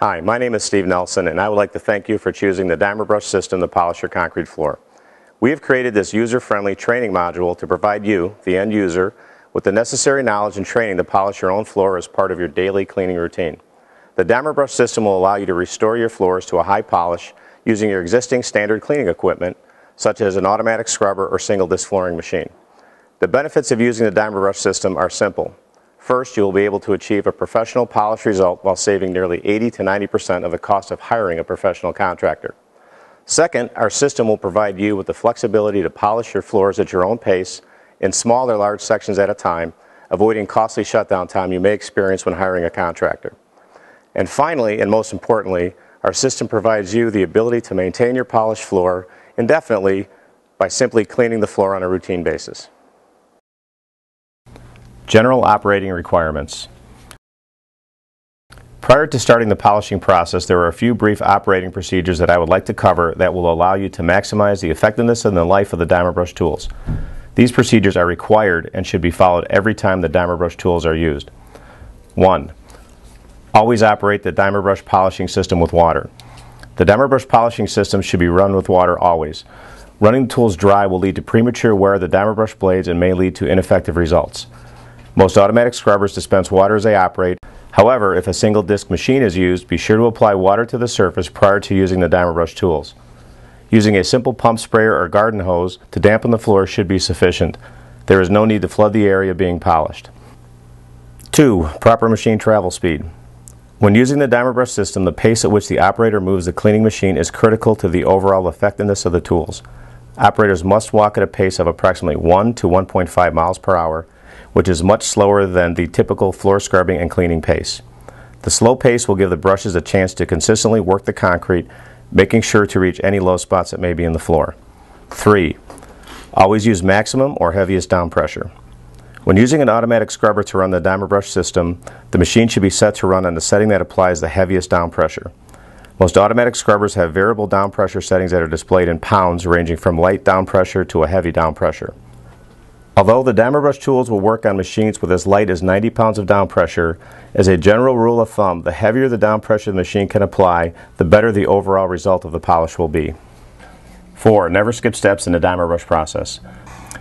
Hi, my name is Steve Nelson, and I would like to thank you for choosing the Diamabrush system to polish your concrete floor. We have created this user-friendly training module to provide you, the end user, with the necessary knowledge and training to polish your own floor as part of your daily cleaning routine. The Diamabrush system will allow you to restore your floors to a high polish using your existing standard cleaning equipment, such as an automatic scrubber or single disc flooring machine. The benefits of using the Diamabrush system are simple. First, you will be able to achieve a professional polish result while saving nearly 80 to 90% of the cost of hiring a professional contractor. Second, our system will provide you with the flexibility to polish your floors at your own pace in small or large sections at a time, avoiding costly shutdown time you may experience when hiring a contractor. And finally, and most importantly, our system provides you the ability to maintain your polished floor indefinitely by simply cleaning the floor on a routine basis. General operating requirements. Prior to starting the polishing process, there are a few brief operating procedures that I would like to cover that will allow you to maximize the effectiveness and the life of the Diamabrush tools. These procedures are required and should be followed every time the Diamabrush tools are used. 1. Always operate the Diamabrush polishing system with water. The Diamabrush polishing system should be run with water always. Running the tools dry will lead to premature wear of the Diamabrush blades and may lead to ineffective results. Most automatic scrubbers dispense water as they operate. However, if a single disc machine is used, be sure to apply water to the surface prior to using the Diamabrush tools. Using a simple pump sprayer or garden hose to dampen the floor should be sufficient. There is no need to flood the area being polished. 2. Proper machine travel speed. When using the Diamabrush system, the pace at which the operator moves the cleaning machine is critical to the overall effectiveness of the tools. Operators must walk at a pace of approximately 1 to 1.5 miles per hour, which is much slower than the typical floor scrubbing and cleaning pace. The slow pace will give the brushes a chance to consistently work the concrete, making sure to reach any low spots that may be in the floor. 3. Always use maximum or heaviest down pressure. When using an automatic scrubber to run the Diamabrush system, the machine should be set to run on the setting that applies the heaviest down pressure. Most automatic scrubbers have variable down pressure settings that are displayed in pounds, ranging from light down pressure to a heavy down pressure. Although the Diamabrush tools will work on machines with as light as 90 pounds of down pressure, as a general rule of thumb, the heavier the down pressure the machine can apply, the better the overall result of the polish will be. 4. Never skip steps in the Diamabrush process.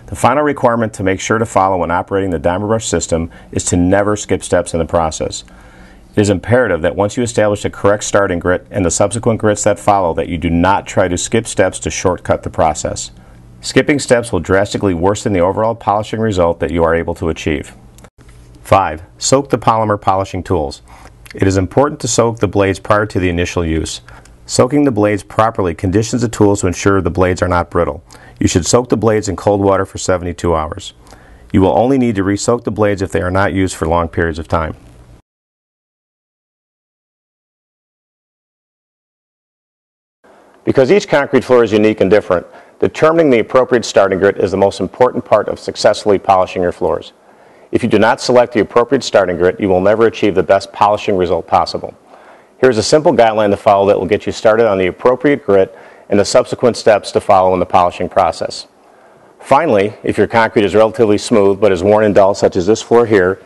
The final requirement to make sure to follow when operating the Diamabrush system is to never skip steps in the process. It is imperative that once you establish the correct starting grit and the subsequent grits that follow, that you do not try to skip steps to shortcut the process. Skipping steps will drastically worsen the overall polishing result that you are able to achieve. 5. Soak the polymer polishing tools. It is important to soak the blades prior to the initial use. Soaking the blades properly conditions the tools to ensure the blades are not brittle. You should soak the blades in cold water for 72 hours. You will only need to re-soak the blades if they are not used for long periods of time. Because each concrete floor is unique and different, determining the appropriate starting grit is the most important part of successfully polishing your floors. If you do not select the appropriate starting grit, you will never achieve the best polishing result possible. Here's a simple guideline to follow that will get you started on the appropriate grit and the subsequent steps to follow in the polishing process. Finally, if your concrete is relatively smooth but is worn and dull, such as this floor here,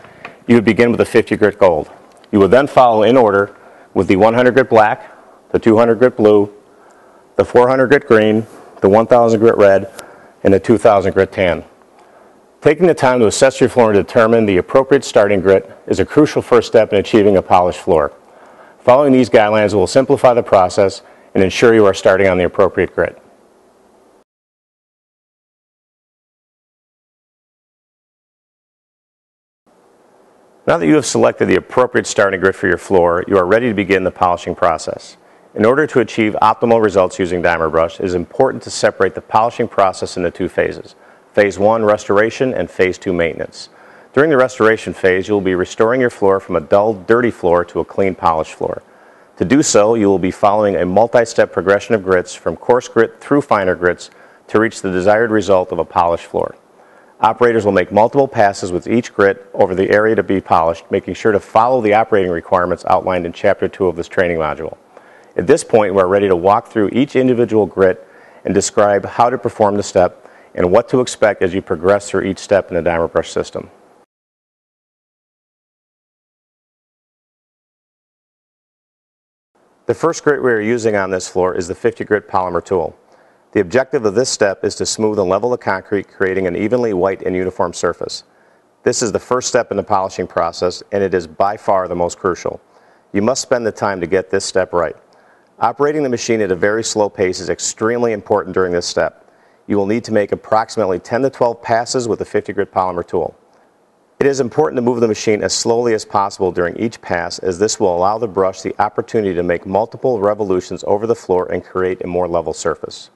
you would begin with a 50 grit gold. You would then follow in order with the 100 grit black, the 200 grit blue, the 400 grit green, the 1000 grit red, and the 2000 grit tan. Taking the time to assess your floor and determine the appropriate starting grit is a crucial first step in achieving a polished floor. Following these guidelines will simplify the process and ensure you are starting on the appropriate grit. Now that you have selected the appropriate starting grit for your floor, you are ready to begin the polishing process. In order to achieve optimal results using Diamabrush, it is important to separate the polishing process into two phases. Phase 1, restoration, and Phase 2, maintenance. During the restoration phase, you will be restoring your floor from a dull, dirty floor to a clean, polished floor. To do so, you will be following a multi-step progression of grits from coarse grit through finer grits to reach the desired result of a polished floor. Operators will make multiple passes with each grit over the area to be polished, making sure to follow the operating requirements outlined in Chapter 2 of this training module. At this point, we're ready to walk through each individual grit and describe how to perform the step and what to expect as you progress through each step in the Diamabrush system. The first grit we are using on this floor is the 50 grit polymer tool. The objective of this step is to smooth and level the concrete, creating an evenly white and uniform surface. This is the first step in the polishing process, and it is by far the most crucial. You must spend the time to get this step right. Operating the machine at a very slow pace is extremely important during this step. You will need to make approximately 10 to 12 passes with the 50 grit polymer tool. It is important to move the machine as slowly as possible during each pass, as this will allow the brush the opportunity to make multiple revolutions over the floor and create a more level surface.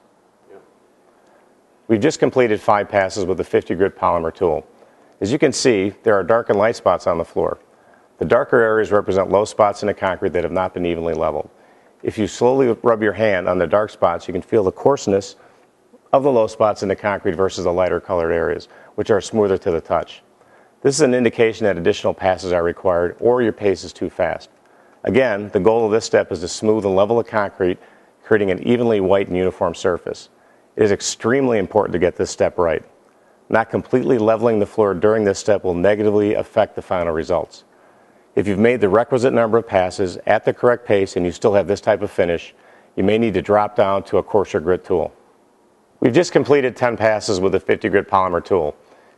We've just completed 5 passes with the 50 grit polymer tool. As you can see, there are dark and light spots on the floor. The darker areas represent low spots in the concrete that have not been evenly leveled. If you slowly rub your hand on the dark spots, you can feel the coarseness of the low spots in the concrete versus the lighter colored areas, which are smoother to the touch. This is an indication that additional passes are required or your pace is too fast. Again, the goal of this step is to smooth and level the concrete, creating an evenly white and uniform surface. It is extremely important to get this step right. Not completely leveling the floor during this step will negatively affect the final results. If you've made the requisite number of passes at the correct pace and you still have this type of finish, you may need to drop down to a coarser grit tool. We've just completed 10 passes with the 50 grit polymer tool.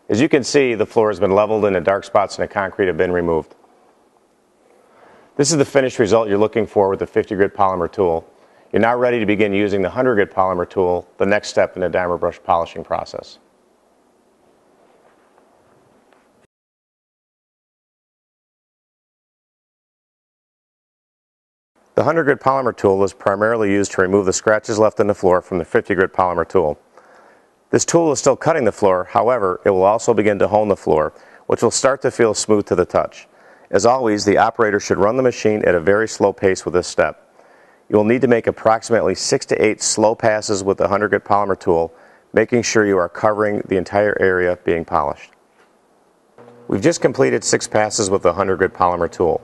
As you can see, the floor has been leveled and the dark spots in the concrete have been removed. This is the finished result you're looking for with the 50 grit polymer tool. You're now ready to begin using the 100 grit polymer tool, the next step in the Diamabrush polishing process. The 100 grit polymer tool is primarily used to remove the scratches left in the floor from the 50 grit polymer tool. This tool is still cutting the floor, however, it will also begin to hone the floor, which will start to feel smooth to the touch. As always, the operator should run the machine at a very slow pace with this step. You will need to make approximately 6 to 8 slow passes with the 100 grit polymer tool, making sure you are covering the entire area being polished. We've just completed 6 passes with the 100 grit polymer tool.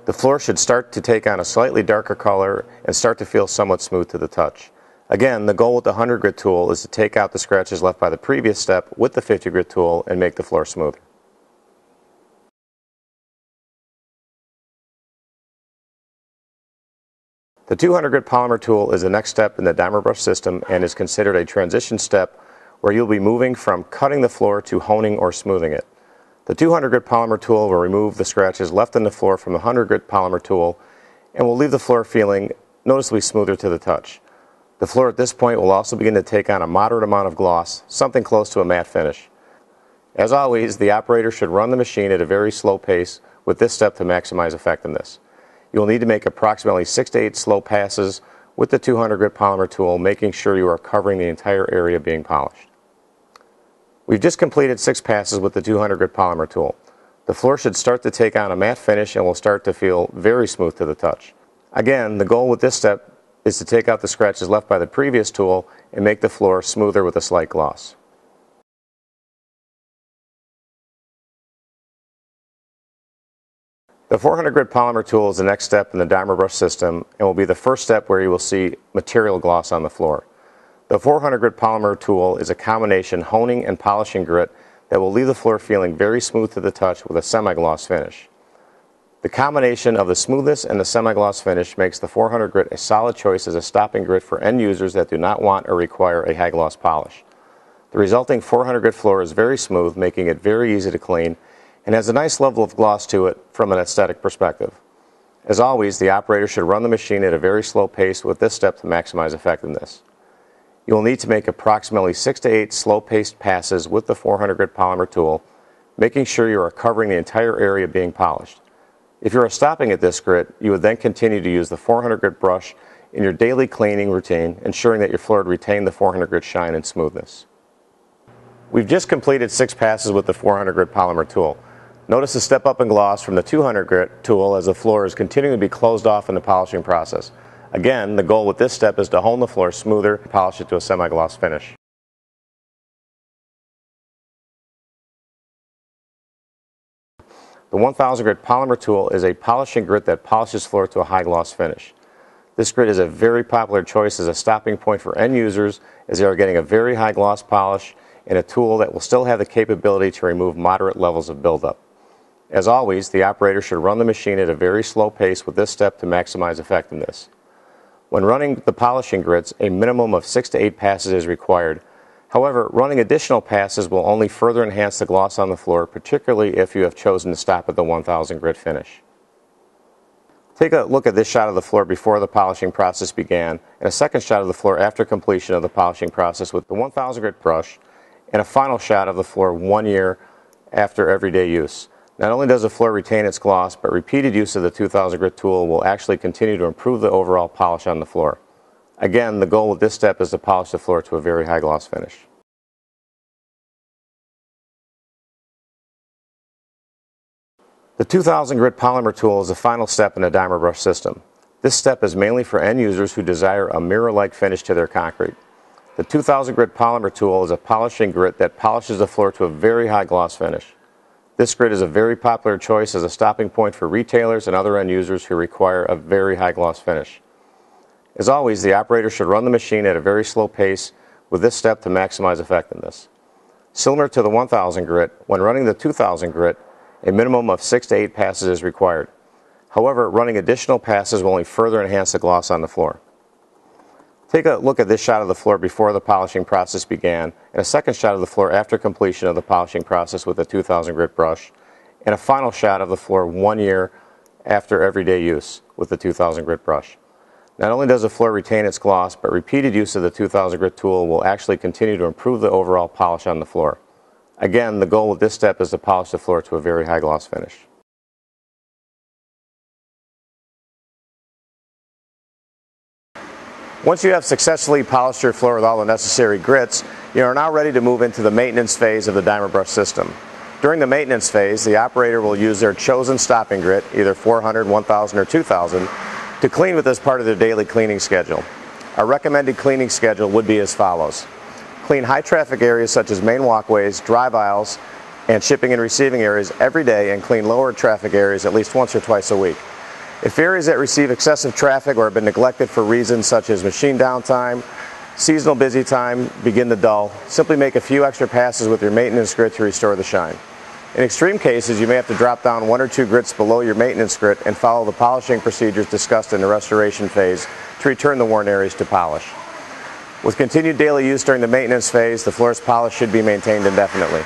The floor should start to take on a slightly darker color and start to feel somewhat smooth to the touch. Again, the goal with the 100 grit tool is to take out the scratches left by the previous step with the 50 grit tool and make the floor smoother. The 200 grit polymer tool is the next step in the Diamabrush system and is considered a transition step where you'll be moving from cutting the floor to honing or smoothing it. The 200 grit polymer tool will remove the scratches left in the floor from the 100 grit polymer tool and will leave the floor feeling noticeably smoother to the touch. The floor at this point will also begin to take on a moderate amount of gloss, something close to a matte finish. As always, the operator should run the machine at a very slow pace with this step to maximize effectiveness. You will need to make approximately 6 to 8 slow passes with the 200 grit polymer tool, making sure you are covering the entire area being polished. We've just completed 6 passes with the 200 grit polymer tool. The floor should start to take on a matte finish and will start to feel very smooth to the touch. Again, the goal with this step is to take out the scratches left by the previous tool and make the floor smoother with a slight gloss. The 400 grit polymer tool is the next step in the Diamabrush system and will be the first step where you will see material gloss on the floor. The 400 grit polymer tool is a combination honing and polishing grit that will leave the floor feeling very smooth to the touch with a semi-gloss finish. The combination of the smoothness and the semi-gloss finish makes the 400 grit a solid choice as a stopping grit for end users that do not want or require a high gloss polish. The resulting 400 grit floor is very smooth, making it very easy to clean, and has a nice level of gloss to it from an aesthetic perspective. As always, the operator should run the machine at a very slow pace with this step to maximize effectiveness. You will need to make approximately 6 to 8 slow-paced passes with the 400 grit polymer tool, making sure you are covering the entire area being polished. If you are stopping at this grit, you would then continue to use the 400 grit brush in your daily cleaning routine, ensuring that your floor would retain the 400 grit shine and smoothness. We've just completed 6 passes with the 400 grit polymer tool. Notice the step up in gloss from the 200 grit tool as the floor is continuing to be closed off in the polishing process. Again, the goal with this step is to hone the floor smoother and polish it to a semi-gloss finish. The 1000 grit polymer tool is a polishing grit that polishes floor to a high gloss finish. This grit is a very popular choice as a stopping point for end users as they are getting a very high gloss polish and a tool that will still have the capability to remove moderate levels of buildup. As always, the operator should run the machine at a very slow pace with this step to maximize effectiveness. When running the polishing grits, a minimum of 6 to 8 passes is required. However, running additional passes will only further enhance the gloss on the floor, particularly if you have chosen to stop at the 1000 grit finish. Take a look at this shot of the floor before the polishing process began, and a second shot of the floor after completion of the polishing process with the 1000 grit brush, and a final shot of the floor 1 year after everyday use. Not only does the floor retain its gloss, but repeated use of the 2000 grit tool will actually continue to improve the overall polish on the floor. Again, the goal with this step is to polish the floor to a very high gloss finish. The 2000 grit polymer tool is the final step in the Diamabrush system. This step is mainly for end users who desire a mirror-like finish to their concrete. The 2000 grit polymer tool is a polishing grit that polishes the floor to a very high gloss finish. This grit is a very popular choice as a stopping point for retailers and other end users who require a very high gloss finish. As always, the operator should run the machine at a very slow pace with this step to maximize effectiveness. Similar to the 1000 grit, when running the 2000 grit, a minimum of 6 to 8 passes is required. However, running additional passes will only further enhance the gloss on the floor. Take a look at this shot of the floor before the polishing process began, and a second shot of the floor after completion of the polishing process with the 2000 grit brush, and a final shot of the floor 1 year after everyday use with the 2000 grit brush. Not only does the floor retain its gloss, but repeated use of the 2000 grit tool will actually continue to improve the overall polish on the floor. Again, the goal with this step is to polish the floor to a very high gloss finish. Once you have successfully polished your floor with all the necessary grits, you are now ready to move into the maintenance phase of the Diamabrush system. During the maintenance phase, the operator will use their chosen stopping grit, either 400, 1000, or 2000, to clean with as part of their daily cleaning schedule. Our recommended cleaning schedule would be as follows. Clean high traffic areas such as main walkways, drive aisles, and shipping and receiving areas every day, and clean lower traffic areas at least once or twice a week. If areas that receive excessive traffic or have been neglected for reasons such as machine downtime, seasonal busy time begin to dull, simply make a few extra passes with your maintenance grit to restore the shine. In extreme cases, you may have to drop down 1 or 2 grits below your maintenance grit and follow the polishing procedures discussed in the restoration phase to return the worn areas to polish. With continued daily use during the maintenance phase, the floor's polish should be maintained indefinitely.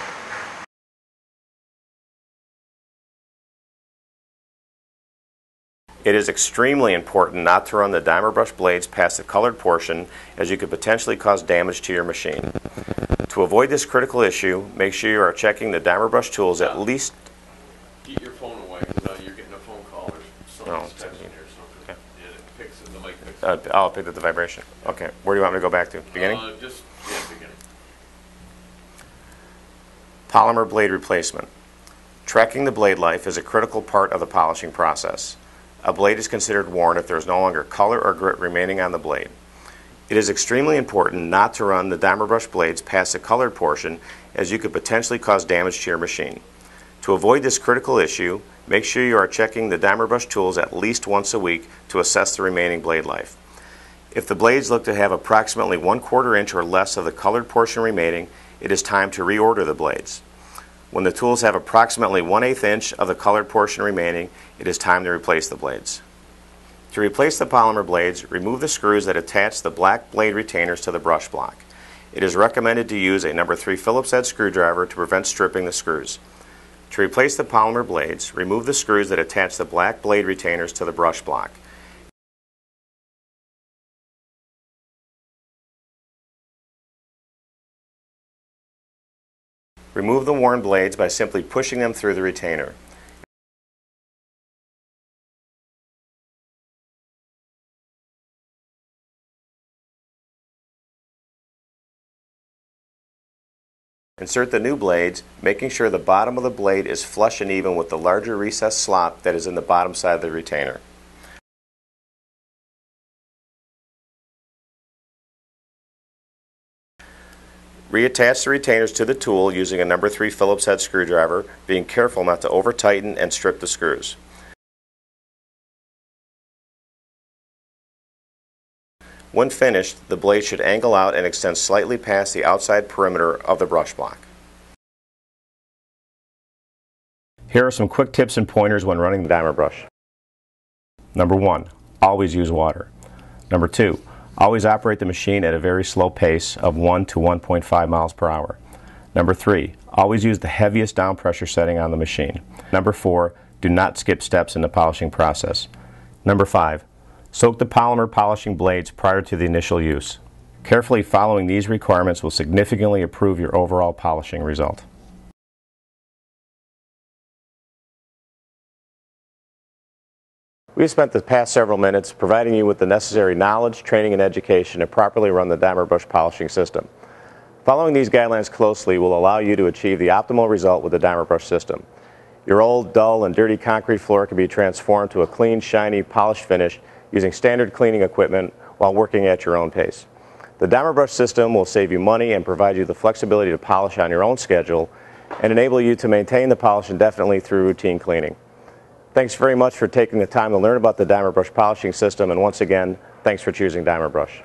It is extremely important not to run the Diamabrush blades past the colored portion, as you could potentially cause damage to your machine. To avoid this critical issue, make sure you are checking the Diamabrush tools at least... Get your phone away, because you're getting a phone call or somebody's texting you or something. Okay. And it picks it, the mic picks it up. I'll pick up the vibration. Okay. Where do you want me to go back to? Beginning? Beginning. Polymer blade replacement. Tracking the blade life is a critical part of the polishing process. A blade is considered worn if there is no longer color or grit remaining on the blade. It is extremely important not to run the Diamabrush blades past the colored portion, as you could potentially cause damage to your machine. To avoid this critical issue, make sure you are checking the Diamabrush tools at least once a week to assess the remaining blade life. If the blades look to have approximately 1/4 inch or less of the colored portion remaining, it is time to reorder the blades. When the tools have approximately 1/8 inch of the colored portion remaining, it is time to replace the blades. To replace the polymer blades, remove the screws that attach the black blade retainers to the brush block. It is recommended to use a number 3 Phillips head screwdriver to prevent stripping the screws. To replace the polymer blades, remove the screws that attach the black blade retainers to the brush block. Remove the worn blades by simply pushing them through the retainer. Insert the new blades, making sure the bottom of the blade is flush and even with the larger recessed slot that is in the bottom side of the retainer. Reattach the retainers to the tool using a number 3 Phillips head screwdriver, being careful not to over-tighten and strip the screws. When finished, the blade should angle out and extend slightly past the outside perimeter of the brush block. Here are some quick tips and pointers when running the Diamabrush. Number 1. Always use water. Number 2, always operate the machine at a very slow pace of 1 to 1.5 miles per hour. Number 3, always use the heaviest down pressure setting on the machine. Number 4, do not skip steps in the polishing process. Number 5, soak the polymer polishing blades prior to the initial use. Carefully following these requirements will significantly improve your overall polishing result. We have spent the past several minutes providing you with the necessary knowledge, training, and education to properly run the Diamabrush polishing system. Following these guidelines closely will allow you to achieve the optimal result with the Diamabrush system. Your old, dull, and dirty concrete floor can be transformed to a clean, shiny, polished finish using standard cleaning equipment while working at your own pace. The Diamabrush system will save you money and provide you the flexibility to polish on your own schedule and enable you to maintain the polish indefinitely through routine cleaning. Thanks very much for taking the time to learn about the Diamabrush polishing system, and once again, thanks for choosing Diamabrush.